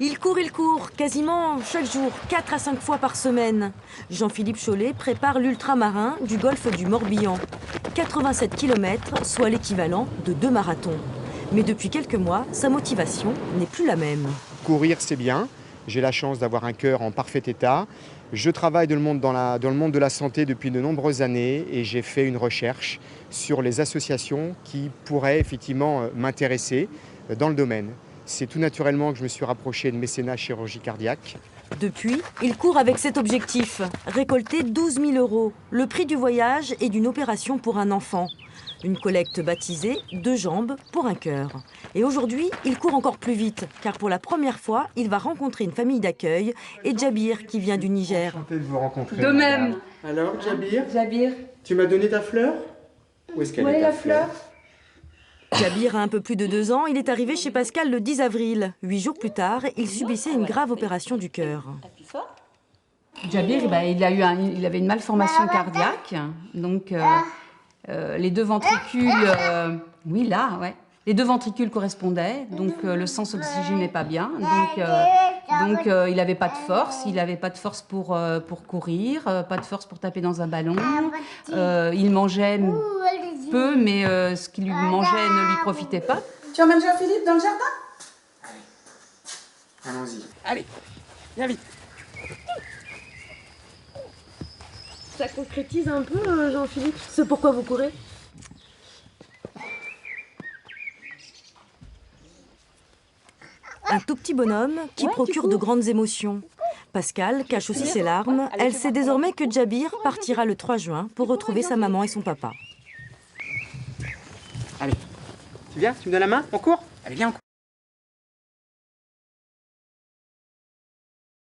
Il court, quasiment chaque jour, 4 à 5 fois par semaine. Jean-Philippe Chollet prépare l'ultramarin du golfe du Morbihan. 87 km, soit l'équivalent de 2 marathons. Mais depuis quelques mois, sa motivation n'est plus la même. Courir, c'est bien. J'ai la chance d'avoir un cœur en parfait état. Je travaille dans le monde de la santé depuis de nombreuses années et j'ai fait une recherche sur les associations qui pourraient effectivement m'intéresser dans le domaine. C'est tout naturellement que je me suis rapproché de Mécénat Chirurgie Cardiaque. Depuis, il court avec cet objectif, récolter 12 000 €, le prix du voyage et d'une opération pour un enfant. Une collecte baptisée « 2 jambes pour un cœur ». Et aujourd'hui, il court encore plus vite, car pour la première fois, il va rencontrer une famille d'accueil et Djabir qui vient du Niger. Enchanté de vous rencontrer. De même. Alors, Djabir, Djabir, tu m'as donné ta fleur? Où est-ce qu'elle est, ta fleur? Djabir a un peu plus de 2 ans, il est arrivé chez Pascal le 10 avril. 8 jours plus tard, il subissait une grave opération du cœur. Djabir, il avait une malformation cardiaque, donc les deux ventricules, les deux ventricules correspondaient, donc le sang s'oxygénait pas bien, donc il n'avait pas de force, pour courir, pas de force pour taper dans un ballon, il mangeait peu, mais ce qu'il lui mangeait ne lui profitait pas. Tu emmènes Jean-Philippe dans le jardin? Allons-y. Allez, viens vite. Ça concrétise un peu, Jean-Philippe, ce pourquoi vous courez? Un tout petit bonhomme qui procure de grandes émotions. Pascal cache aussi ses larmes. Elle sait désormais que Djabir partira le 3 juin pour retrouver sa maman et son papa. Allez, tu viens? Tu me donnes la main? On court? Allez, viens, on court.